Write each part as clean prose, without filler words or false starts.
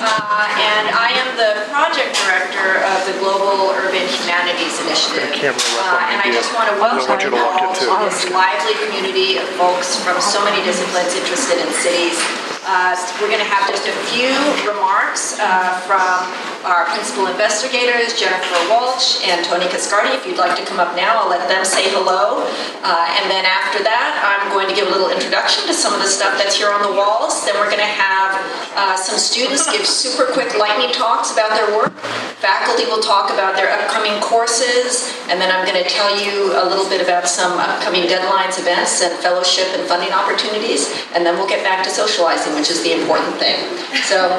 and I am the project director of the Global Urban Humanities Initiative. And I just want to welcome you all to this lively community of folks from so many disciplines interested in cities. We're going to have just a few remarks from our principal investigators, Jennifer Walsh and Tony Cascardi. If you'd like to come up now, I'll let them say hello. And then after that, I'm going to give a little introduction to some of the stuff that's here on the walls. Then we're going to have some students give super quick lightning talks about their work. Faculty will talk about their upcoming courses. And then I'm going to tell you a little bit about some upcoming deadlines, events, and fellowship and funding opportunities. And then we'll get back to socializing, which is the important thing. So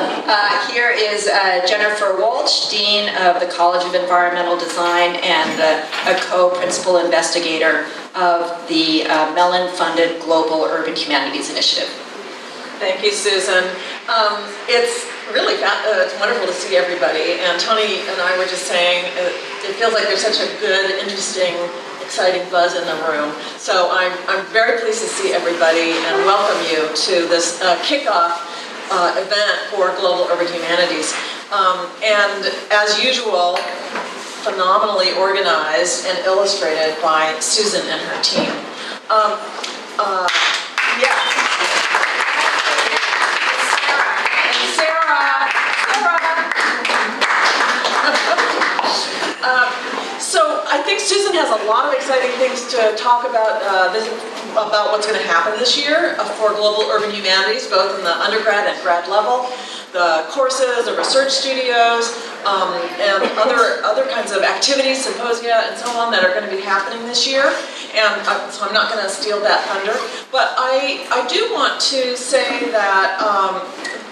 here is Jennifer Walsh, Dean of the College of Environmental Design and a co-principal investigator of the Mellon-funded Global Urban Humanities Initiative. Thank you, Susan. It's really it's wonderful to see everybody. And Tony and I were just saying, it feels like there's such a good, interesting, exciting buzz in the room. So I'm very pleased to see everybody and welcome you to this kickoff event for Global Urban Humanities. And as usual, phenomenally organized and illustrated by Susan and her team. So I think Susan has a lot of exciting things to talk about about what's going to happen this year for Global Urban Humanities, both in the undergrad and grad level, the courses, the research studios, and other kinds of activities, symposia, and so on that are going to be happening this year. And so I'm not going to steal that thunder. But I do want to say that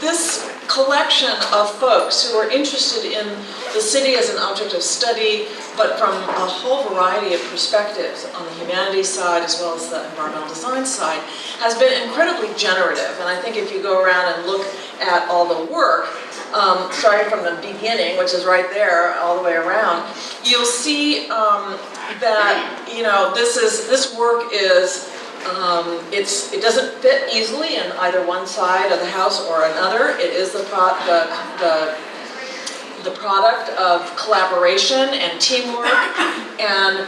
this collection of folks who are interested in the city as an object of study, but from a whole variety of perspectives on the humanities side as well as the environmental design side, has been incredibly generative. And I think if you go around and look at all the work, starting from the beginning, which is right there, all the way around, you'll see that this work is it doesn't fit easily in either one side of the house or another. It is the product of collaboration and teamwork and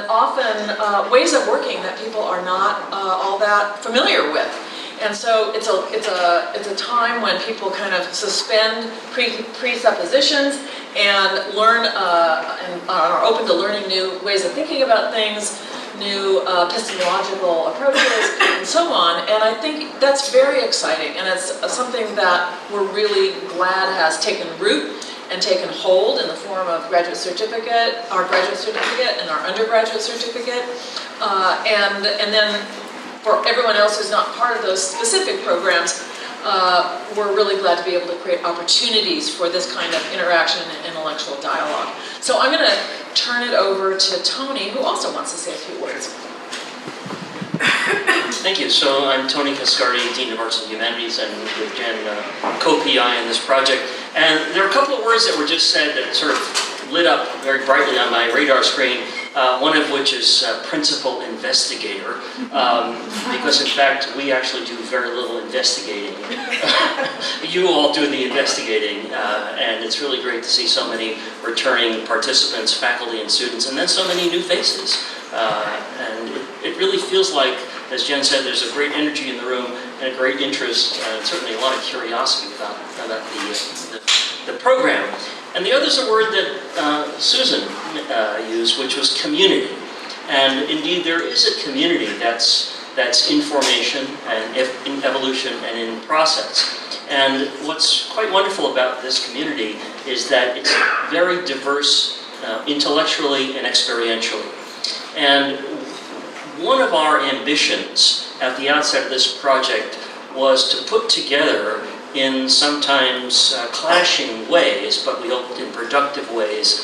often ways of working that people are not all that familiar with. And so it's a time when people kind of suspend presuppositions and learn and are open to learning new ways of thinking about things, new epistemological approaches, and so on. And I think that's very exciting, and it's something that we're really glad has taken root and taken hold in the form of our graduate certificate and our undergraduate certificate, and then for everyone else who's not part of those specific programs, we're really glad to be able to create opportunities for this kind of interaction and intellectual dialogue. So I'm going to turn it over to Tony, who also wants to say a few words. Thank you. So I'm Tony Cascardi, Dean of Arts and Humanities, and with Jen, co-PI in this project. And there are a couple of words that were just said that sort of lit up very brightly on my radar screen. One of which is principal investigator, because in fact we actually do very little investigating. You all do the investigating, and it's really great to see so many returning participants, faculty and students, and then so many new faces. And it really feels like, as Jen said, there's a great energy in the room and a great interest, and certainly a lot of curiosity about the program. And the other is a word that Susan used, which was community. And indeed, there is a community that's in formation and in evolution and in process. And what's quite wonderful about this community is that it's very diverse intellectually and experientially. And one of our ambitions at the outset of this project was to put together, in sometimes clashing ways, but we hoped in productive ways,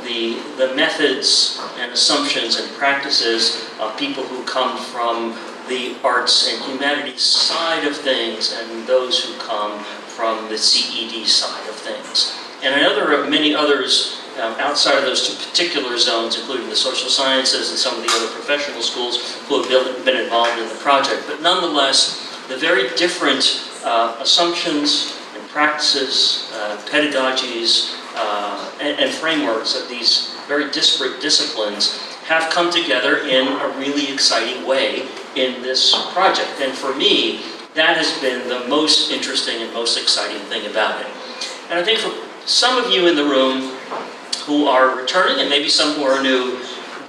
the methods and assumptions and practices of people who come from the arts and humanities side of things and those who come from the CED side of things. And many others outside of those two particular zones, including the social sciences and some of the other professional schools who have been involved in the project. But nonetheless, the very different assumptions and practices pedagogies and frameworks of these very disparate disciplines have come together in a really exciting way in this project. And for me, that has been the most interesting and most exciting thing about it. And I think for some of you in the room who are returning, and maybe some who are new,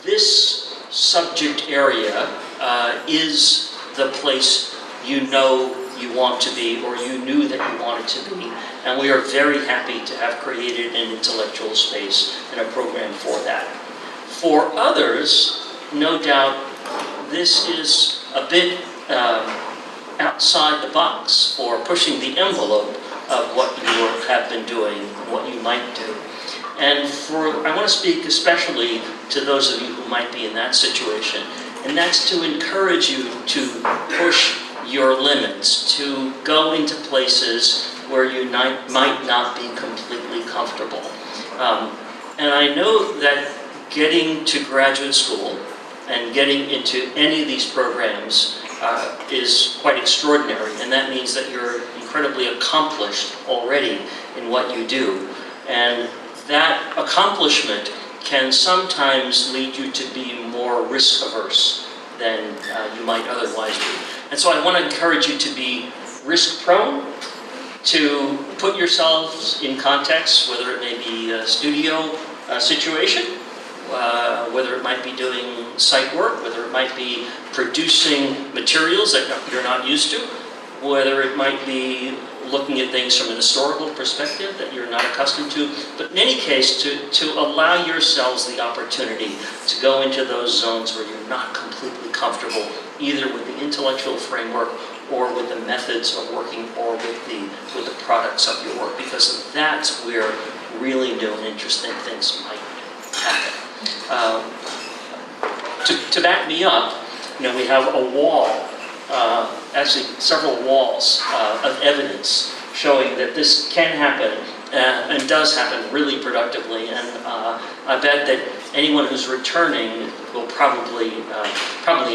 this subject area is the place you know you want to be, or you knew that you wanted to be. And we are very happy to have created an intellectual space and a program for that. For others, no doubt, this is a bit outside the box, or pushing the envelope of what you have been doing, what you might do. And I want to speak especially to those of you who might be in that situation, and that's to encourage you to push your limits, to go into places where you might not be completely comfortable. And I know that getting to graduate school and getting into any of these programs is quite extraordinary, and that means that you're incredibly accomplished already in what you do. And that accomplishment can sometimes lead you to be more risk-averse than you might otherwise be. And so I want to encourage you to be risk-prone, to put yourselves in contexts, whether it may be a studio situation, whether it might be doing site work, whether it might be producing materials that you're not used to, whether it might be looking at things from an historical perspective that you're not accustomed to. But in any case, to allow yourselves the opportunity to go into those zones where you're not completely comfortable, either with the intellectual framework or with the methods of working, or with the products of your work, because that's where really new and interesting things might happen. To back me up, we have a wall, actually several walls of evidence showing that this can happen and does happen really productively. And I bet that anyone who's returning will probably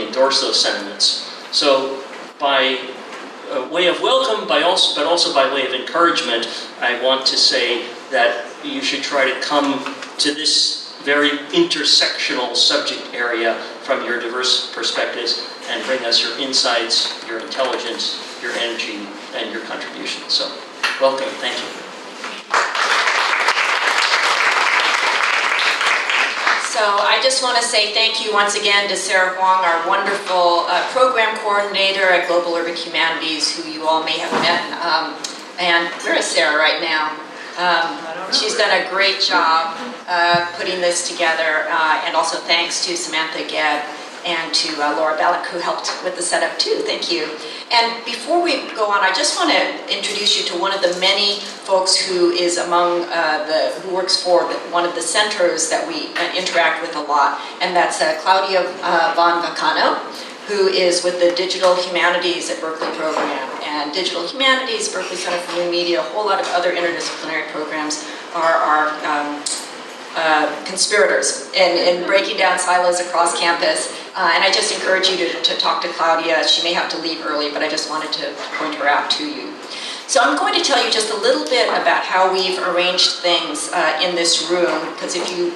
endorse those sentiments. So by way of welcome, but also by way of encouragement, I want to say that you should try to come to this very intersectional subject area from your diverse perspectives and bring us your insights, your intelligence, your energy, and your contributions. So, welcome. Thank you. So I just want to say thank you once again to Sarah Huang, our wonderful program coordinator at Global Urban Humanities, who you all may have met. And where is Sarah right now? She's done a great job putting this together, and also thanks to Samantha Gebb and to Laura Bellick, who helped with the setup too. Thank you. And before we go on, I just want to introduce you to one of the many folks who is among who works for one of the centers that we interact with a lot, and that's Claudia von Vacano, who is with the Digital Humanities at Berkeley program. And Digital Humanities, Berkeley Center for New Media, a whole lot of other interdisciplinary programs are our conspirators in breaking down silos across campus. And I just encourage you to talk to Claudia. She may have to leave early, but I just wanted to point her out to you. So I'm going to tell you just a little bit about how we've arranged things in this room, because if you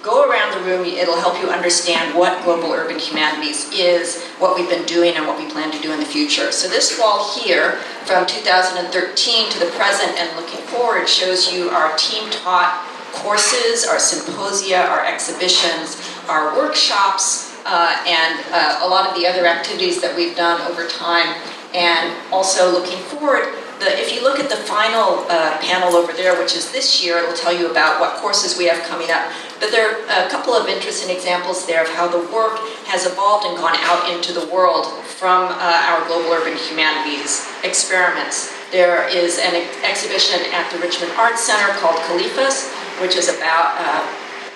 go around the room, it'll help you understand what Global Urban Humanities is, what we've been doing, and what we plan to do in the future. So this wall here, from 2013 to the present and looking forward, shows you our team-taught courses, our symposia, our exhibitions, our workshops, and a lot of the other activities that we've done over time. And also looking forward, if you look at the final panel over there, which is this year, it'll tell you about what courses we have coming up. But there are a couple of interesting examples there of how the work has evolved and gone out into the world from our Global Urban Humanities experiments. There is an exhibition at the Richmond Arts Center called Califas, which is about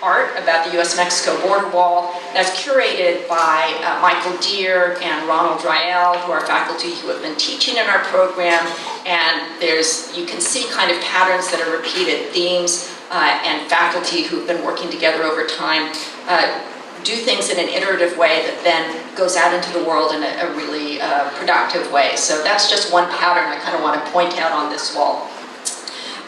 art, about the US-Mexico border wall. That's curated by Michael Deere and Ronald Rael, who are faculty who have been teaching in our program. And you can see kind of patterns that are repeated, themes, and faculty who've been working together over time do things in an iterative way that then goes out into the world in a really productive way. So that's just one pattern I kind of want to point out on this wall.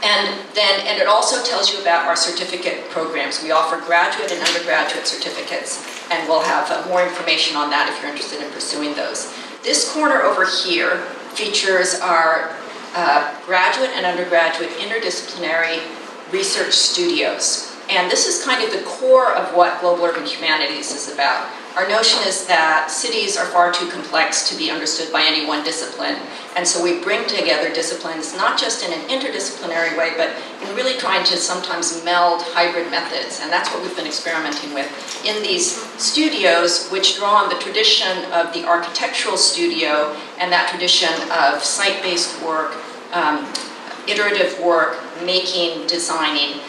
And it also tells you about our certificate programs. We offer graduate and undergraduate certificates, and we'll have more information on that if you're interested in pursuing those. This corner over here features our graduate and undergraduate interdisciplinary research studios. And this is kind of the core of what Global Urban Humanities is about. Our notion is that cities are far too complex to be understood by any one discipline. And so we bring together disciplines, not just in an interdisciplinary way, but in really trying to sometimes meld hybrid methods. And that's what we've been experimenting with in these studios, which draw on the tradition of the architectural studio and that tradition of site-based work, iterative work, making, designing,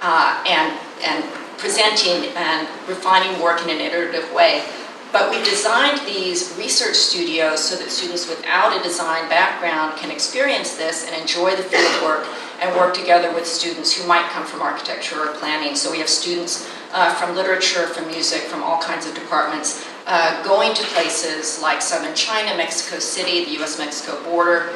and presenting and refining work in an iterative way. But we designed these research studios so that students without a design background can experience this and enjoy the field work and work together with students who might come from architecture or planning. So we have students from literature, from music, from all kinds of departments, going to places like southern China, Mexico City, the US-Mexico border.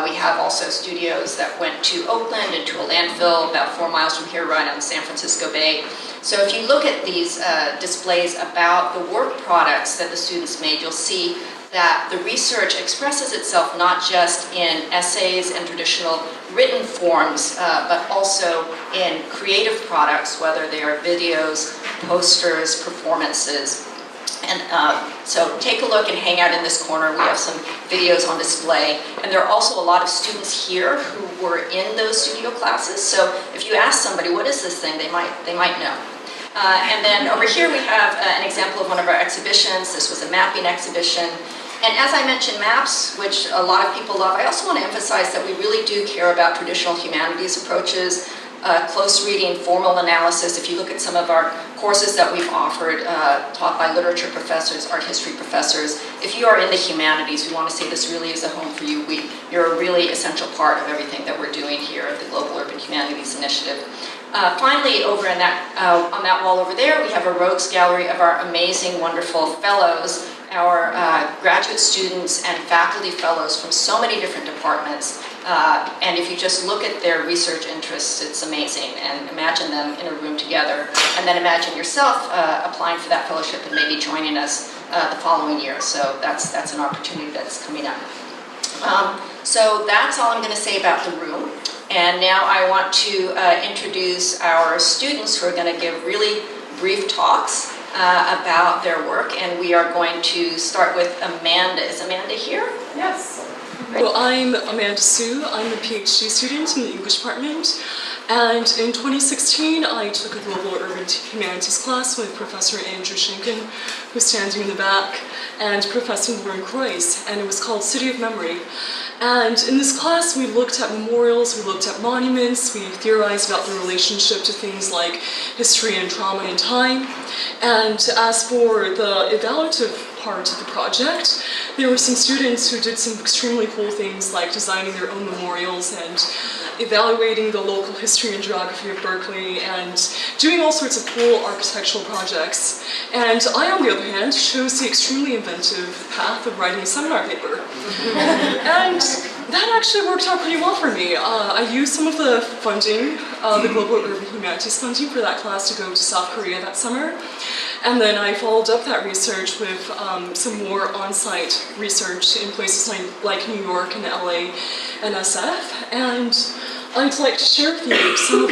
We have also studios that went to Oakland and to a landfill about 4 miles from here, right on the San Francisco Bay. So if you look at these displays about the work products that the students made, you'll see that the research expresses itself not just in essays and traditional written forms, but also in creative products, whether they are videos, posters, performances. And so take a look and hang out in this corner. We have some videos on display. And there are also a lot of students here who were in those studio classes. So if you ask somebody, what is this thing, they might know. And then over here we have an example of one of our exhibitions. This was a mapping exhibition. And as I mentioned, maps, which a lot of people love, I also want to emphasize that we really do care about traditional humanities approaches, close reading, formal analysis. If you look at some of our courses that we've offered, taught by literature professors, art history professors, if you are in the humanities, we want to say this really is a home for you. You're a really essential part of everything that we're doing here at the Global Urban Humanities Initiative. Finally, over in on that wall over there, we have a rogues gallery of our amazing, wonderful fellows, our graduate students and faculty fellows from so many different departments. And if you just look at their research interests, it's amazing. And imagine them in a room together. And then imagine yourself applying for that fellowship and maybe joining us the following year. So that's an opportunity that's coming up. So that's all I'm going to say about the room. And now I want to introduce our students who are going to give really brief talks about their work. And we are going to start with Amanda. Is Amanda here? Yes. Well, I'm Amanda Sue. I'm a PhD student in the English department. And in 2016, I took a Global Urban Humanities class with Professor Andrew Schinken, who's standing in the back, and Professor Lauren Croix, and it was called City of Memory. And in this class, we looked at memorials, we looked at monuments, we theorized about the relationship to things like history and trauma and time. And as for the evaluative part of the project, there were some students who did some extremely cool things like designing their own memorials and evaluating the local history and geography of Berkeley and doing all sorts of cool architectural projects. And I, on the other hand, chose the extremely inventive path of writing a seminar paper. And that actually worked out pretty well for me. I used some of the funding, the Global Urban Humanities funding for that class to go to South Korea that summer. And then I followed up that research with some more on-site research in places like New York and LA and SF. And I'd like to share with you some of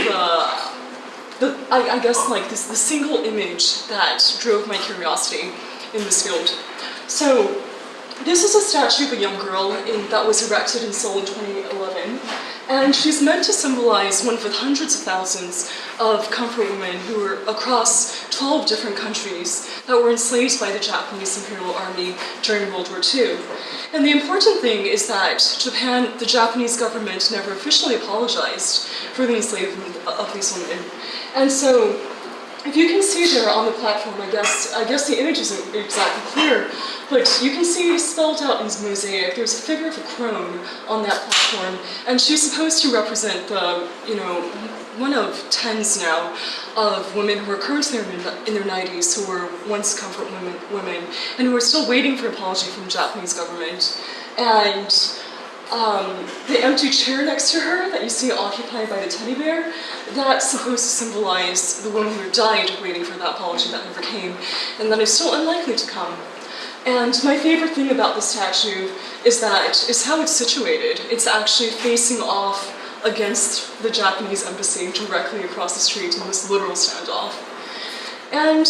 I guess like the single image that drove my curiosity in this field. So this is a statue of a young girl that was erected in Seoul in 2011. And she's meant to symbolize one of the hundreds of thousands of comfort women who were across 12 different countries that were enslaved by the Japanese Imperial Army during World War II. And the important thing is that the Japanese government never officially apologized for the enslavement of these women. And so, if you can see there on the platform, I guess the image isn't exactly clear, but you can see spelled out in this mosaic, there's a figure of a crone on that platform, and she's supposed to represent the, one of tens now of women who are currently in their 90s who were once comfort women and who are still waiting for apology from the Japanese government. And the empty chair next to her that you see occupied by the teddy bear, that's supposed to symbolize the woman who died waiting for that apology that never came, and that is so unlikely to come. And my favorite thing about the statue is how it's situated. It's actually facing off against the Japanese embassy directly across the street in this literal standoff. And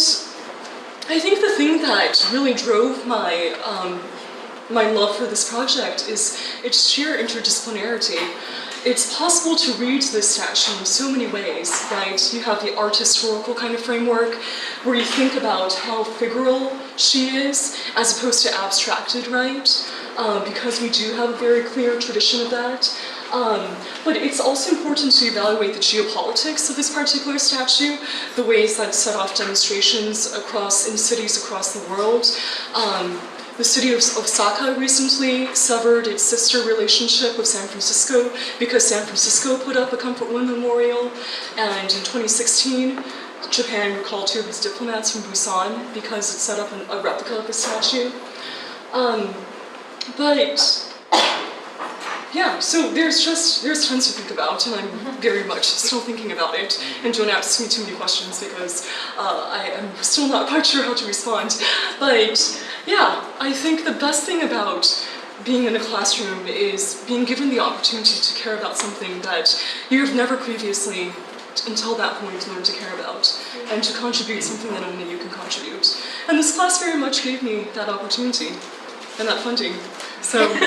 I think the thing that really drove my love for this project is its sheer interdisciplinarity. It's possible to read this statue in so many ways, right? You have the art historical kind of framework, where you think about how figural she is, as opposed to abstracted, right? Because we do have a very clear tradition of that. But it's also important to evaluate the geopolitics of this particular statue, the ways that set off demonstrations in cities across the world. The city of Osaka recently severed its sister relationship with San Francisco because San Francisco put up a Comfort One memorial, and in 2016, Japan recalled 2 of its diplomats from Busan because it set up a replica of the statue. Yeah, so there's tons to think about, and I'm very much still thinking about it. And don't ask me too many questions because I am still not quite sure how to respond. But yeah, I think the best thing about being in a classroom is being given the opportunity to care about something that you've never previously, until that point, learned to care about, and to contribute something that only you can contribute. And this class very much gave me that opportunity and that funding. So for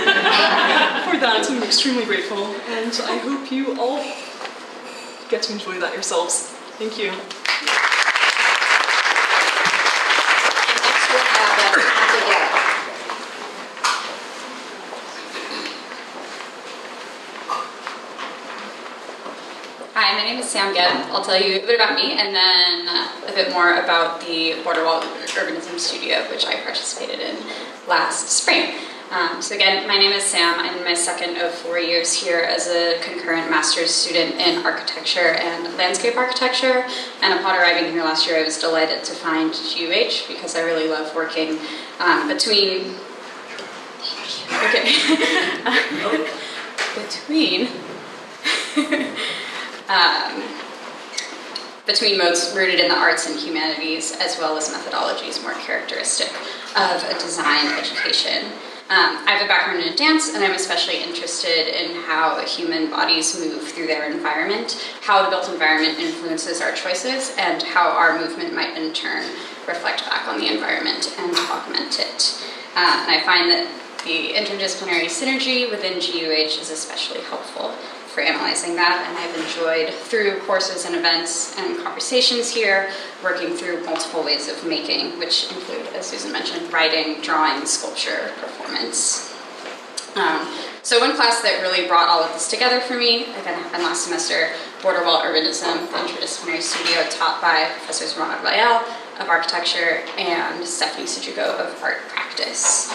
that, I'm extremely grateful, and I hope you all get to enjoy that yourselves. Thank you. Next we'll have Undergraduate. Hi, my name is Sam Gebb. I'll tell you a bit about me and then a bit more about the Global Urban Studio, which I participated in last spring. So again, my name is Sam. I'm in my second of 4 years here as a concurrent master's student in architecture and landscape architecture. And upon arriving here last year, I was delighted to find GUH because I really love working between modes rooted in the arts and humanities, as well as methodologies more characteristic of a design education. I have a background in dance, and I'm especially interested in how human bodies move through their environment, how the built environment influences our choices, and how our movement might in turn reflect back on the environment and augment it. And I find that the interdisciplinary synergy within GUH is especially helpful for analyzing that, and I've enjoyed, through courses and events and conversations here, working through multiple ways of making, which include, as Susan mentioned, writing, drawing, sculpture, performance. So one class that really brought all of this together for me, again, happened last semester, Border Wall Urbanism, the Interdisciplinary Studio, taught by Professors Ronald Rael of Architecture and Stephanie Sujugo of Art Practice.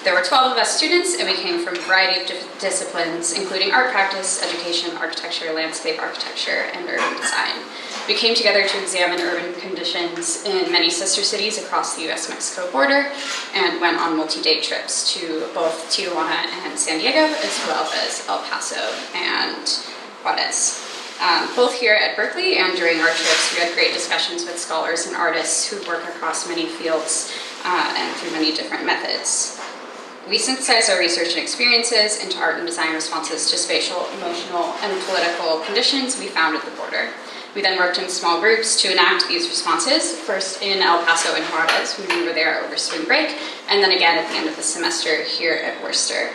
There were 12 of us students, and we came from a variety of disciplines, including art practice, education, architecture, landscape architecture, and urban design. We came together to examine urban conditions in many sister cities across the US-Mexico border and went on multi-day trips to both Tijuana and San Diego, as well as El Paso and Juarez. Both here at Berkeley and during our trips, we had great discussions with scholars and artists who work across many fields and through many different methods. We synthesized our research and experiences into art and design responses to spatial, emotional, and political conditions we found at the border. We then worked in small groups to enact these responses, first in El Paso and Juarez when we were there over spring break, and then again at the end of the semester here at Worcester.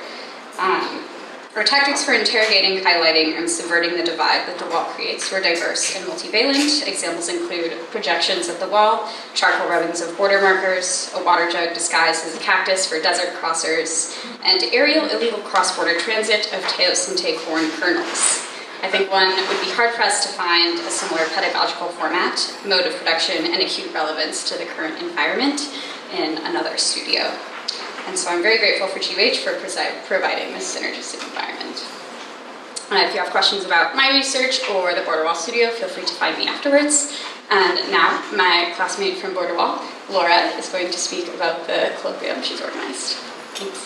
Our tactics for interrogating, highlighting, and subverting the divide that the wall creates were diverse and multivalent. Examples include projections of the wall, charcoal rubbings of border markers, a water jug disguised as a cactus for desert crossers, and aerial illegal cross-border transit of teos and te corn kernels. I think one would be hard-pressed to find a similar pedagogical format, mode of production, and acute relevance to the current environment in another studio. And so I'm very grateful for GUH for providing this synergistic environment. If you have questions about my research or the Border Wall Studio, feel free to find me afterwards. And now, my classmate from Border Wall, Laura, is going to speak about the colloquium she's organized. Thanks.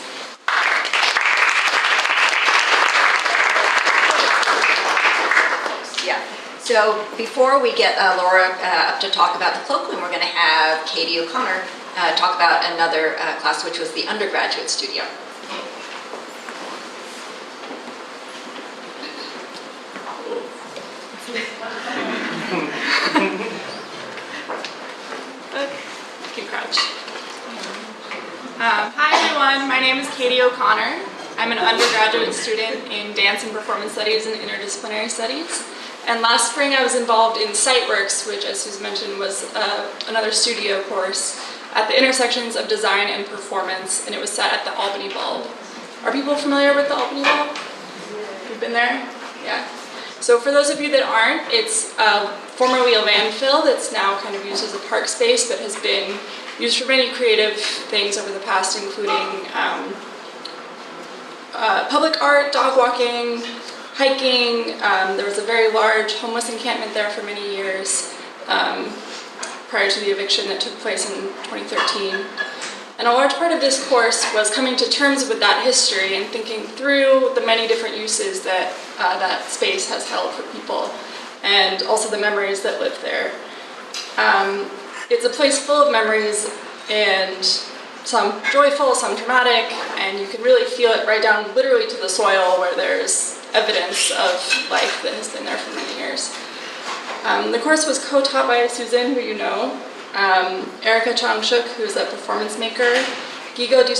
So before we get Laura up to talk about the cloakroom, we're going to have Katie O'Connor talk about another class, which was the Undergraduate Studio. Can crouch. Hi everyone, my name is Katie O'Connor. I'm an undergraduate student in Dance and Performance Studies and Interdisciplinary Studies. And last spring I was involved in SiteWorks, which as Susan mentioned was another studio course at the intersections of design and performance, and it was set at the Albany Bulb. Are people familiar with the Albany Bulb? You've been there? Yeah. So for those of you that aren't, it's formerly a landfill that's now kind of used as a park space, but has been used for many creative things over the past, including public art, dog walking, hiking. There was a very large homeless encampment there for many years prior to the eviction that took place in 2013. And a large part of this course was coming to terms with that history and thinking through the many different uses that that space has held for people, and also the memories that live there. It's a place full of memories, and some joyful, some traumatic, and you can really feel it right down literally to the soil where there's evidence of life that has been there for many years. The course was co-taught by Susan, who you know, Erica Chong-Shuk, who's a performance maker, Gigo Di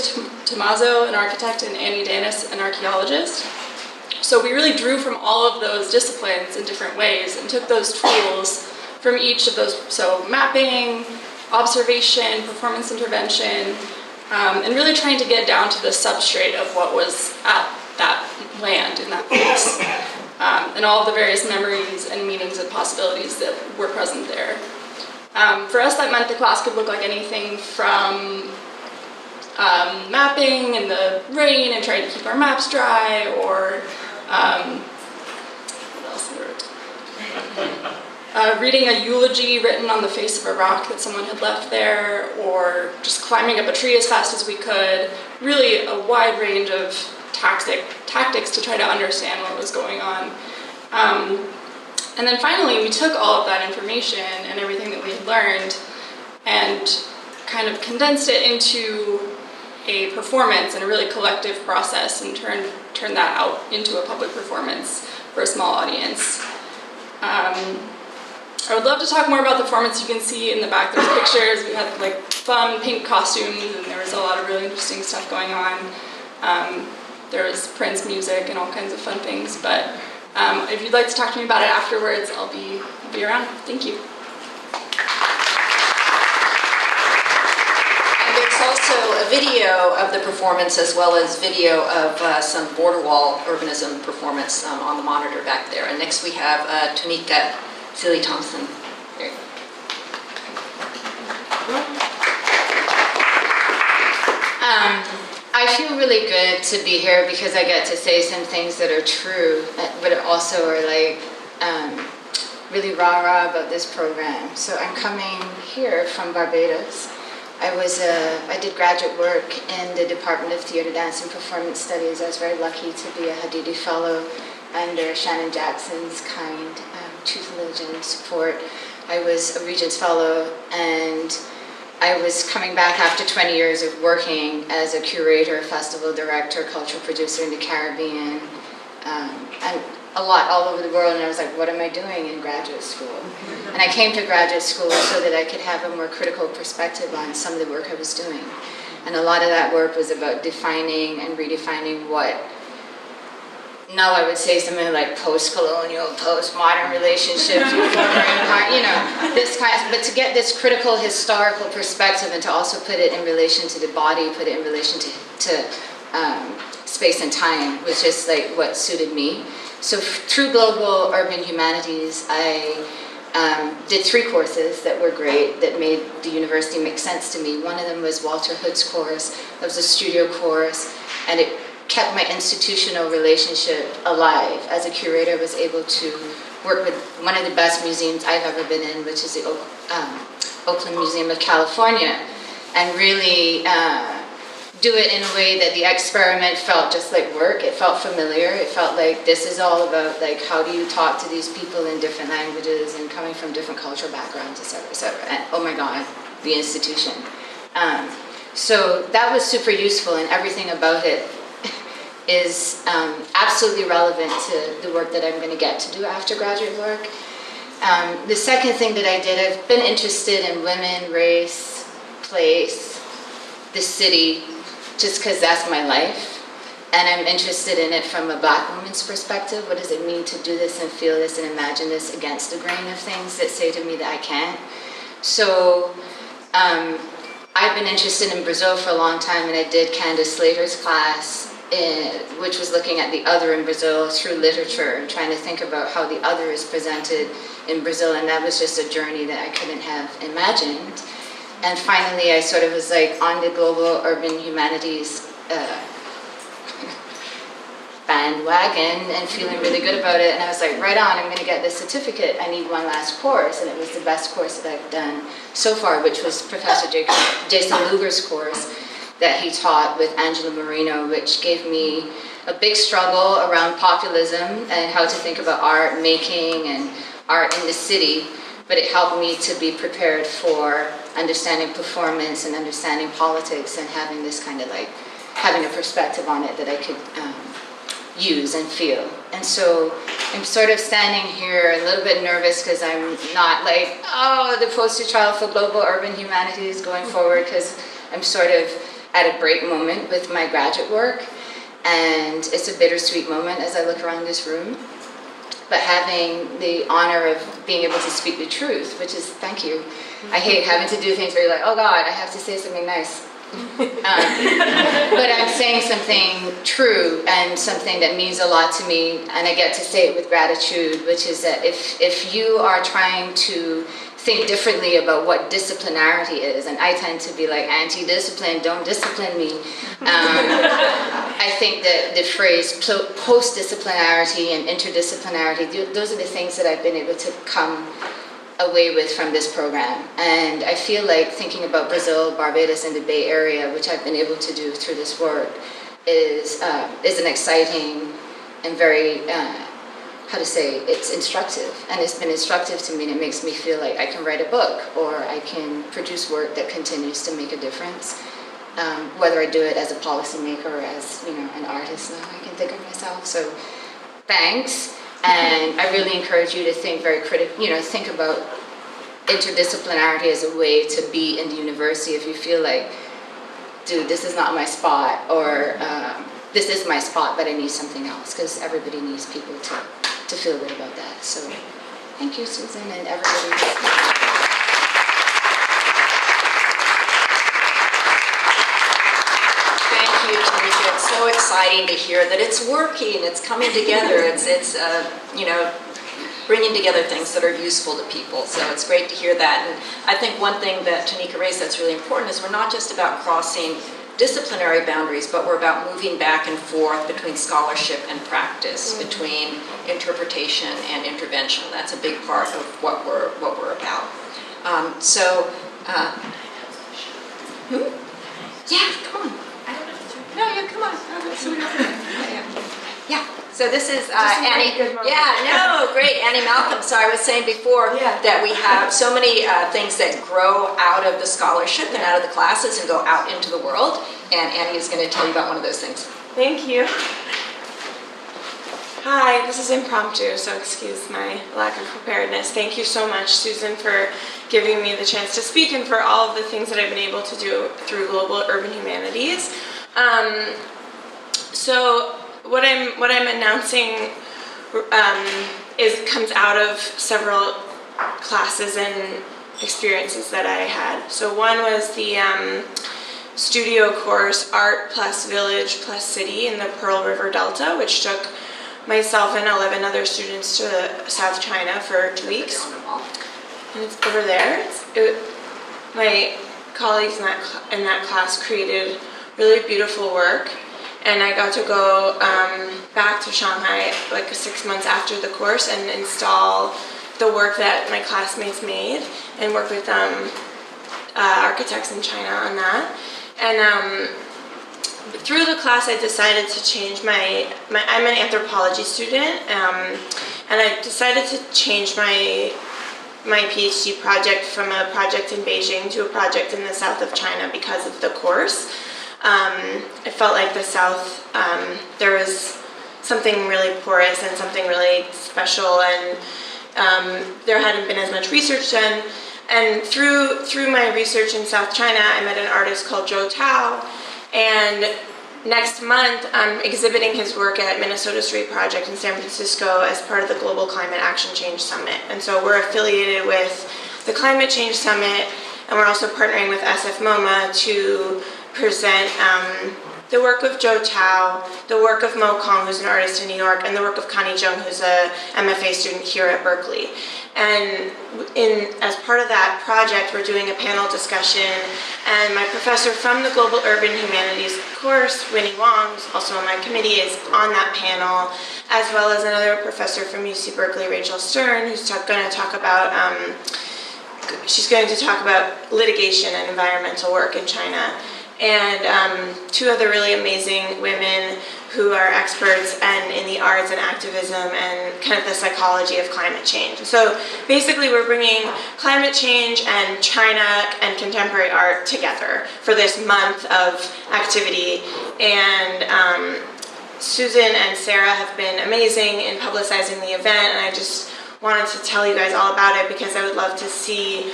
Tommaso, an architect, and Annie Danis, an archaeologist. So we really drew from all of those disciplines in different ways and took those tools from each of those, so mapping, observation, performance intervention, and really trying to get down to the substrate of what was at that land in that place, and all of the various memories and meanings and possibilities that were present there. For us, that meant the class could look like anything from mapping in the rain and trying to keep our maps dry, or what else wrote? Reading a eulogy written on the face of a rock that someone had left there, or just climbing up a tree as fast as we could. Really a wide range of tactics to try to understand what was going on. And then finally, we took all of that information and everything that we had learned and kind of condensed it into a performance and a really collective process, and turned that out into a public performance for a small audience. I would love to talk more about the performance. You can see in the back there's pictures. We had like fun pink costumes, and there was a lot of really interesting stuff going on. There was Prince music and all kinds of fun things, but if you'd like to talk to me about it afterwards, I'll be around. Thank you. And there's also a video of the performance, as well as video of some border wall urbanism performance on the monitor back there. And next we have Tonika Silly Thompson. There you go. I feel really good to be here because I get to say some things that are true, but also are like really rah-rah about this program. So I'm coming here from Barbados. I did graduate work in the Department of Theatre, Dance and Performance Studies. I was very lucky to be a Hadidi Fellow under Shannon Jackson's kind tutelage and support. I was a Regents Fellow, and I was coming back after 20 years of working as a curator, festival director, cultural producer in the Caribbean, and a lot all over the world, and I was like, what am I doing in graduate school? And I came to graduate school so that I could have a more critical perspective on some of the work I was doing. And a lot of that work was about defining and redefining what, now I would say something like post-colonial, post-modern relationships, this kind of, but to get this critical historical perspective and to also put it in relation to the body, put it in relation to space and time was just like what suited me. So through Global Urban Humanities, I did 3 courses that were great, that made the university make sense to me. One of them was Walter Hood's course. It was a studio course, and it kept my institutional relationship alive. As a curator, I was able to work with one of the best museums I've ever been in, which is the Oakland Museum of California, and really do it in a way that the experiment felt just like work. It felt familiar. It felt like this is all about like how do you talk to these people in different languages and coming from different cultural backgrounds, et cetera, et cetera. And oh my God, the institution. So that was super useful, and everything about it is absolutely relevant to the work that I'm going to get to do after graduate work. The second thing that I did, I've been interested in women, race, place, the city, just because that's my life. And I'm interested in it from a Black woman's perspective. What does it mean to do this and feel this and imagine this against the grain of things that say to me that I can't? So I've been interested in Brazil for a long time, and I did Candace Slater's class, which was looking at the other in Brazil through literature and trying to think about how the other is presented in Brazil, and that was just a journey that I couldn't have imagined. And finally, I sort of was like on the Global Urban Humanities bandwagon and feeling really good about it, and I was like, right on, I'm going to get this certificate. I need one last course, and it was the best course that I've done so far, which was Professor Jason Lugar's course that he taught with Angela Marino, which gave me a big struggle around populism and how to think about art making and art in the city, but it helped me to be prepared for understanding performance and understanding politics and having this kind of like, having a perspective on it that I could use and feel. And so I'm sort of standing here a little bit nervous because I'm not like, oh, the poster child for global urban humanities going forward, because I'm sort of at a break moment with my graduate work, and it's a bittersweet moment as I look around this room. But having the honor of being able to speak the truth, which is, thank you. I hate having to do things where you're like, oh God, I have to say something nice. But I'm saying something true and something that means a lot to me, and I get to say it with gratitude, which is that if you are trying to think differently about what disciplinarity is, and I tend to be like anti-discipline, don't discipline me. I think that the phrase post-disciplinarity and interdisciplinarity, those are the things that I've been able to come away with from this program. And I feel like thinking about Brazil, Barbados, and the Bay Area, which I've been able to do through this work, is an exciting and very, it's instructive. And it's been instructive to me, and it makes me feel like I can write a book, or I can produce work that continues to make a difference. Whether I do it as a policymaker or as, an artist now, I can think of myself. So thanks. And I really encourage you to think very think about interdisciplinarity as a way to be in the university. If you feel like, dude, this is not my spot, or this is my spot, but I need something else, because everybody needs people to feel good about that. So thank you, Susan, and everybody. It's so exciting to hear that it's working, it's coming together, it's bringing together things that are useful to people. So it's great to hear that. And I think one thing that Tanika raised that's really important is we're not just about crossing disciplinary boundaries, but we're about moving back and forth between scholarship and practice, between interpretation and intervention. That's a big part of what we're about. Yeah, come on. No, yeah, come on. Yeah. So this is Annie. Yeah, no, great. Annie Malcolm. So I was saying before that we have so many things that grow out of the scholarship and out of the classes and go out into the world. And Annie is going to tell you about one of those things. Thank you. Hi, this is impromptu, so excuse my lack of preparedness. Thank you so much, Susan, for giving me the chance to speak and for all of the things that I've been able to do through Global Urban Humanities. So what I'm announcing comes out of several classes and experiences that I had. So one was the studio course, Art plus Village plus City in the Pearl River Delta, which took myself and 11 other students to South China for 2 weeks. And it's over there. My colleagues in that class created really beautiful work, and I got to go back to Shanghai like 6 months after the course and install the work that my classmates made and work with architects in China on that. And through the class, I decided to change I'm an anthropology student, and I decided to change my PhD project from a project in Beijing to a project in the south of China because of the course. I felt like the south, there was something really porous and something really special, and there hadn't been as much research done. And through my research in South China, I met an artist called Zhou Tao, and next month I'm exhibiting his work at Minnesota Street Project in San Francisco as part of the Global Climate Action Change Summit. And so we're affiliated with the Climate Change Summit, and we're also partnering with SF MoMA to present the work of Zhou Tao, the work of Mo Kong, who's an artist in New York, and the work of Connie Zheng, who's a MFA student here at Berkeley. And as part of that project, we're doing a panel discussion, and my professor from the Global Urban Humanities course, Winnie Wong, who's also on my committee, is on that panel, as well as another professor from UC Berkeley, Rachel Stern, who's going to talk about litigation and environmental work in China. And two other really amazing women who are experts in the arts and activism and kind of the psychology of climate change. So basically we're bringing climate change and China and contemporary art together for this month of activity. And Susan and Sarah have been amazing in publicizing the event, and I just wanted to tell you guys all about it because I would love to see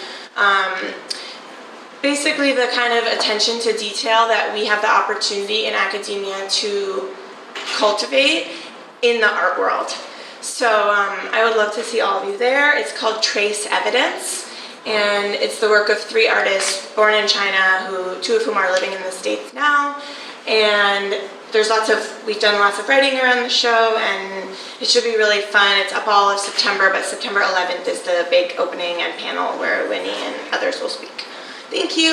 basically the kind of attention to detail that we have the opportunity in academia to cultivate in the art world. So I would love to see all of you there. It's called Trace Evidence, and it's the work of 3 artists born in China, 2 of whom are living in the States now. And we've done lots of writing around the show, and it should be really fun. It's up all of September, but September 11th is the big opening and panel where Winnie and others will speak. Thank you.